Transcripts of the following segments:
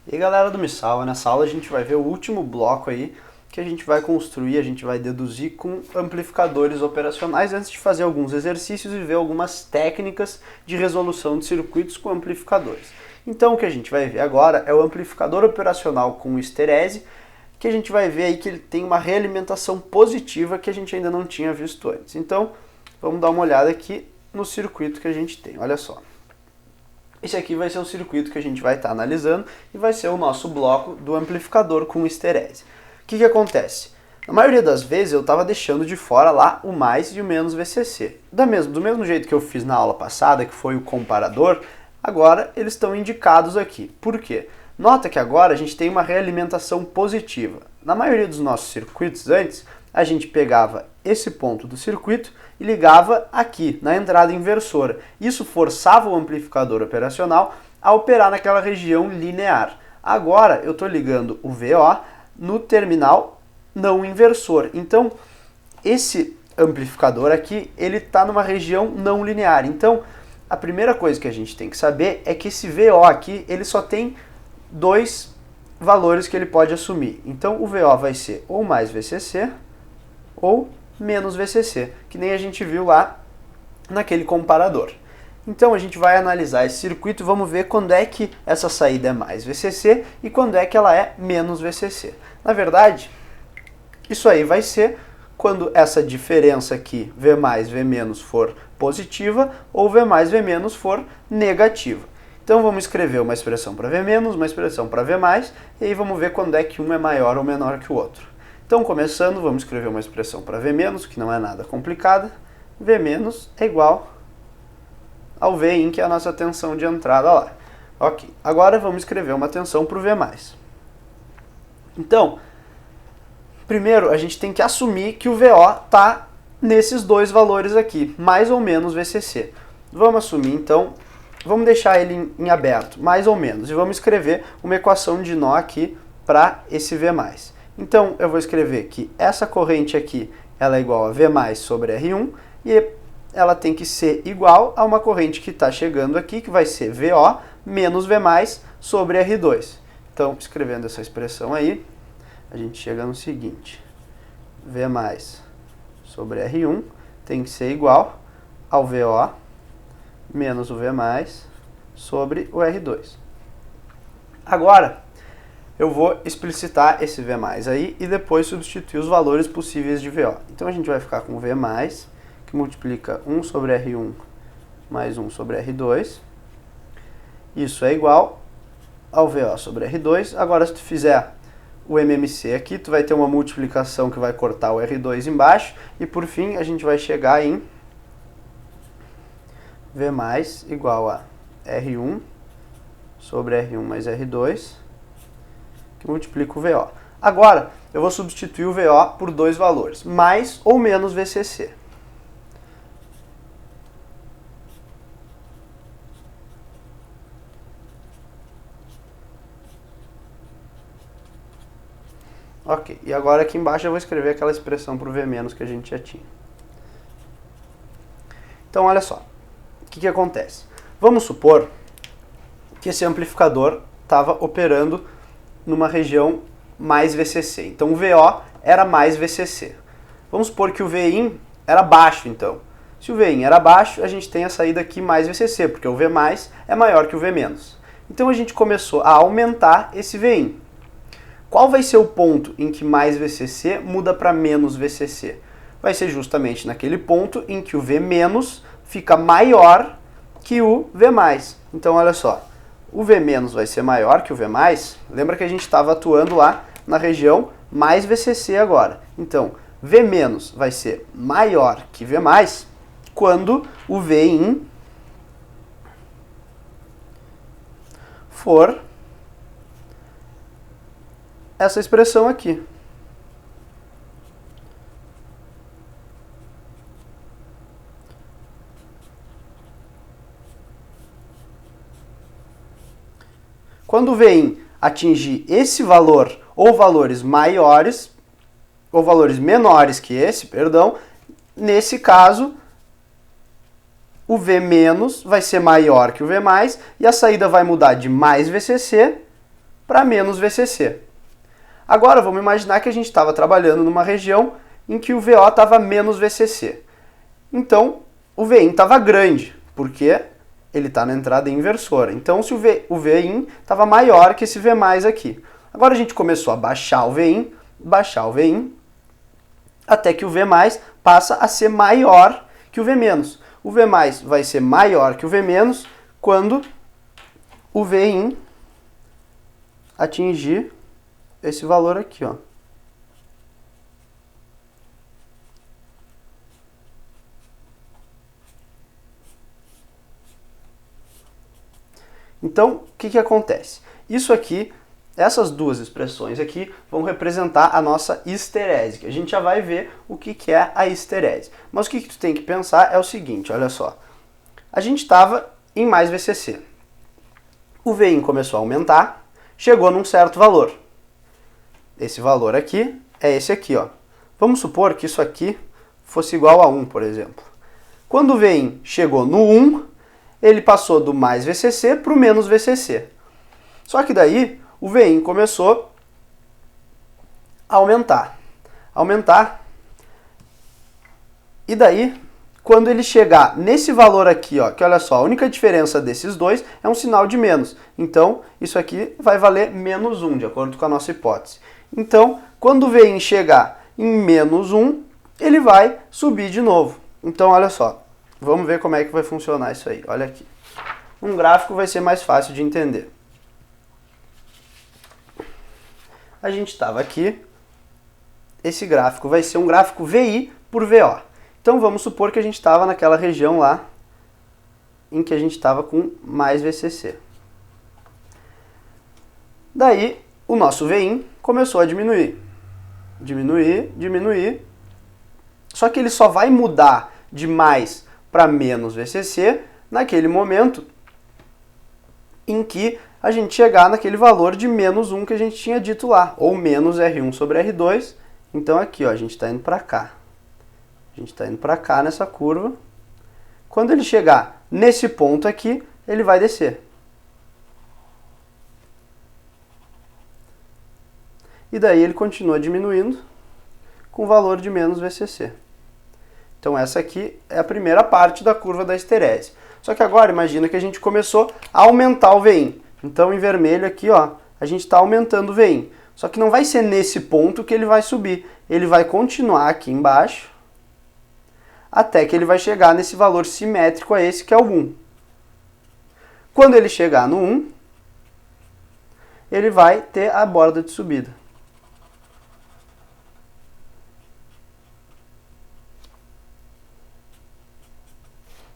E aí, galera do Me Salva, nessa aula a gente vai ver o último bloco aí que a gente vai construir, a gente vai deduzir com amplificadores operacionais antes de fazer alguns exercícios e ver algumas técnicas de resolução de circuitos com amplificadores. Então o que a gente vai ver agora é o amplificador operacional com histerese, que a gente vai ver aí que ele tem uma realimentação positiva que a gente ainda não tinha visto antes. Então vamos dar uma olhada aqui no circuito que a gente tem, olha só. Esse aqui vai ser o circuito que a gente vai estar analisando e vai ser o nosso bloco do amplificador com histerese. O que acontece? Na maioria das vezes eu estava deixando de fora lá o mais e o menos VCC. Do mesmo jeito que eu fiz na aula passada, que foi o comparador, agora eles estão indicados aqui. Por quê? Nota que agora a gente tem uma realimentação positiva. Na maioria dos nossos circuitos antes, a gente pegava esse ponto do circuito e ligava aqui, na entrada inversora. Isso forçava o amplificador operacional a operar naquela região linear. Agora eu estou ligando o VO no terminal não inversor. Então, esse amplificador aqui, ele está numa região não linear. Então, a primeira coisa que a gente tem que saber é que esse VO aqui, ele só tem dois valores que ele pode assumir. Então, o VO vai ser ou mais VCC ou menos VCC, que nem a gente viu lá naquele comparador. Então a gente vai analisar esse circuito e vamos ver quando é que essa saída é mais VCC e quando é que ela é menos VCC. Na verdade, isso aí vai ser quando essa diferença aqui, V mais, V menos, for positiva ou V mais, V menos for negativa. Então vamos escrever uma expressão para V menos, uma expressão para V mais, e aí vamos ver quando é que um é maior ou menor que o outro. Então, começando, vamos escrever uma expressão para V-, que não é nada complicada. V- é igual ao Vin, que é a nossa tensão de entrada lá. Ok, agora vamos escrever uma tensão para o V+. Então, primeiro a gente tem que assumir que o VO está nesses dois valores aqui, mais ou menos VCC. Vamos assumir, então, vamos deixar ele em aberto, mais ou menos, e vamos escrever uma equação de nó aqui para esse V+. Então, eu vou escrever que essa corrente aqui ela é igual a V mais sobre R1 e ela tem que ser igual a uma corrente que está chegando aqui, que vai ser VO menos V mais sobre R2. Então, escrevendo essa expressão aí, a gente chega no seguinte. V mais sobre R1 tem que ser igual ao VO menos o V mais sobre o R2. Agora, eu vou explicitar esse V mais aí e depois substituir os valores possíveis de VO. Então a gente vai ficar com V mais, que multiplica 1 sobre R1 mais 1 sobre R2. Isso é igual ao VO sobre R2. Agora, se tu fizer o MMC aqui, tu vai ter uma multiplicação que vai cortar o R2 embaixo. E por fim, a gente vai chegar em V mais igual a R1 sobre R1 mais R2. Que multiplica o VO. Agora, eu vou substituir o VO por dois valores, mais ou menos VCC. Ok, e agora aqui embaixo eu vou escrever aquela expressão para o V menos que a gente já tinha. Então, olha só, o que acontece? Vamos supor que esse amplificador estava operando numa região mais VCC. Então o VO era mais VCC. Vamos supor que o Vin era baixo, então. Se o Vin era baixo, a gente tem a saída aqui mais VCC, porque o V mais é maior que o V menos. Então a gente começou a aumentar esse Vin. Qual vai ser o ponto em que mais VCC muda para menos VCC? Vai ser justamente naquele ponto em que o V menos fica maior que o V mais. Então olha só. O V menos vai ser maior que o V mais. Lembra que a gente estava atuando lá na região mais VCC agora. Então, V menos vai ser maior que V mais quando o Vin for essa expressão aqui. Quando o Vin atingir esse valor ou valores maiores, ou valores menores que esse, perdão, nesse caso, o V menos vai ser maior que o V mais e a saída vai mudar de mais VCC para menos VCC. Agora vamos imaginar que a gente estava trabalhando numa região em que o VO estava menos VCC. Então o Vin estava grande, porque ele está na entrada inversora. Então se o Vin estava maior que esse V mais aqui. Agora a gente começou a baixar o Vin, até que o V mais passa a ser maior que o V menos. O V mais vai ser maior que o V menos quando o Vin atingir esse valor aqui, ó. Então, o que acontece? Isso aqui, essas duas expressões aqui, vão representar a nossa histerese, que a gente já vai ver o que é a histerese. Mas o que tu tem que pensar é o seguinte, olha só. A gente estava em mais VCC. O Vin começou a aumentar, chegou num certo valor. Esse valor aqui é esse aqui, ó. Vamos supor que isso aqui fosse igual a 1, por exemplo. Quando o Vin chegou no 1, ele passou do mais VCC para o menos VCC. Só que daí o Vin começou a aumentar. E daí, quando ele chegar nesse valor aqui, ó, que olha só, a única diferença desses dois é um sinal de menos. Então, isso aqui vai valer menos 1, de acordo com a nossa hipótese. Então, quando o Vin chegar em menos 1, ele vai subir de novo. Então, olha só, vamos ver como é que vai funcionar isso aí. Olha aqui. Um gráfico vai ser mais fácil de entender. A gente estava aqui. Esse gráfico vai ser um gráfico VI por VO. Então, vamos supor que a gente estava naquela região lá em que a gente estava com mais VCC. Daí, o nosso Vin começou a diminuir. Diminuir. Só que ele só vai mudar de mais para menos VCC naquele momento em que a gente chegar naquele valor de menos 1 que a gente tinha dito lá, ou menos R1 sobre R2. Então aqui, ó, a gente está indo para cá. A gente está indo para cá nessa curva. Quando ele chegar nesse ponto aqui, ele vai descer. E daí ele continua diminuindo com o valor de menos VCC. Então essa aqui é a primeira parte da curva da histerese. Só que agora imagina que a gente começou a aumentar o Vin. Então em vermelho aqui, ó, a gente está aumentando o Vin. Só que não vai ser nesse ponto que ele vai subir. Ele vai continuar aqui embaixo até que ele vai chegar nesse valor simétrico a esse que é o 1. Quando ele chegar no 1, ele vai ter a borda de subida.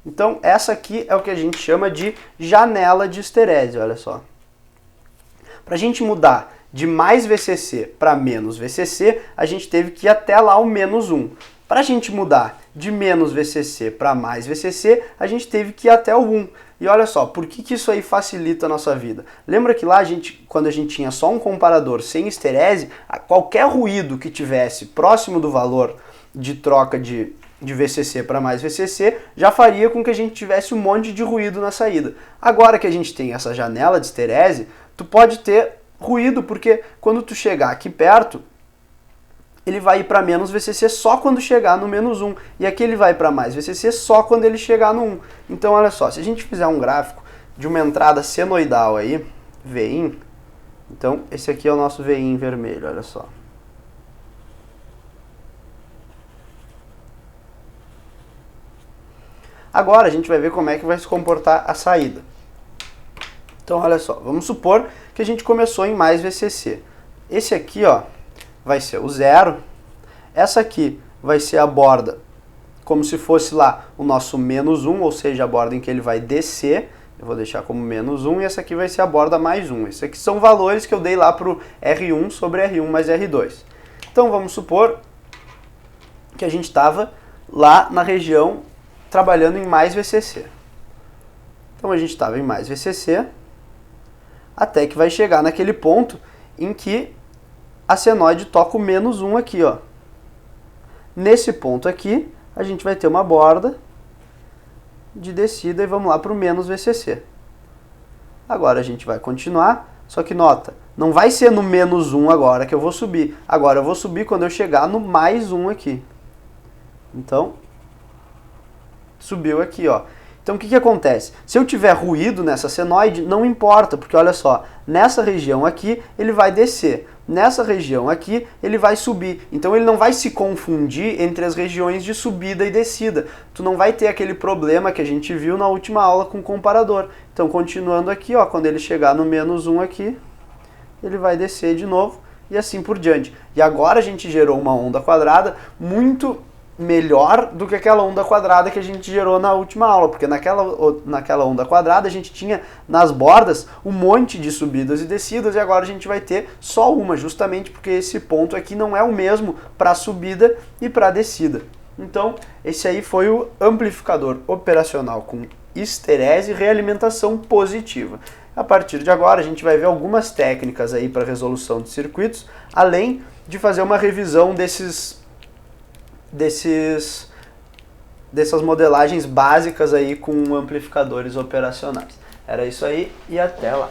Então, essa aqui é o que a gente chama de janela de histerese, olha só. Para a gente mudar de mais VCC para menos VCC, a gente teve que ir até lá o menos 1. Para a gente mudar de menos VCC para mais VCC, a gente teve que ir até o 1. E olha só, por que isso aí facilita a nossa vida? Lembra que lá, quando a gente tinha só um comparador sem histerese, qualquer ruído que tivesse próximo do valor de troca de VCC para mais VCC, já faria com que a gente tivesse um monte de ruído na saída. Agora que a gente tem essa janela de histerese, tu pode ter ruído, porque quando tu chegar aqui perto, ele vai ir para menos VCC só quando chegar no menos 1. E aqui ele vai para mais VCC só quando ele chegar no 1. Então, olha só, se a gente fizer um gráfico de uma entrada senoidal aí, Vin, então esse aqui é o nosso Vin vermelho, olha só. Agora a gente vai ver como é que vai se comportar a saída. Então, olha só, vamos supor que a gente começou em mais VCC. Esse aqui, ó, vai ser o 0. Essa aqui vai ser a borda como se fosse lá o nosso menos 1, ou seja, a borda em que ele vai descer. Eu vou deixar como menos 1 e essa aqui vai ser a borda mais 1. Esses aqui são valores que eu dei lá para o R1 sobre R1 mais R2. Então, vamos supor que a gente estava lá na região trabalhando em mais VCC. Então a gente estava em mais VCC, até que vai chegar naquele ponto em que a senoide toca o menos 1 aqui, ó. Nesse ponto aqui, a gente vai ter uma borda de descida e vamos lá para o menos VCC. Agora a gente vai continuar, só que nota, Não vai ser no menos 1 agora que eu vou subir. Agora eu vou subir quando eu chegar no mais 1 aqui. Então, subiu aqui, ó. Então o que acontece? Se eu tiver ruído nessa senoide, não importa, porque olha só, nessa região aqui ele vai descer, nessa região aqui ele vai subir. Então ele não vai se confundir entre as regiões de subida e descida. Tu não vai ter aquele problema que a gente viu na última aula com o comparador. Então continuando aqui, ó, quando ele chegar no menos 1 aqui, ele vai descer de novo e assim por diante. E agora a gente gerou uma onda quadrada muito melhor do que aquela onda quadrada que a gente gerou na última aula, porque naquela onda quadrada a gente tinha nas bordas um monte de subidas e descidas e agora a gente vai ter só uma, justamente porque esse ponto aqui não é o mesmo para subida e para descida. Então, esse aí foi o amplificador operacional com histerese e realimentação positiva. A partir de agora a gente vai ver algumas técnicas aí para resolução de circuitos, além de fazer uma revisão dessas modelagens básicas aí com amplificadores operacionais. Era isso aí e até lá!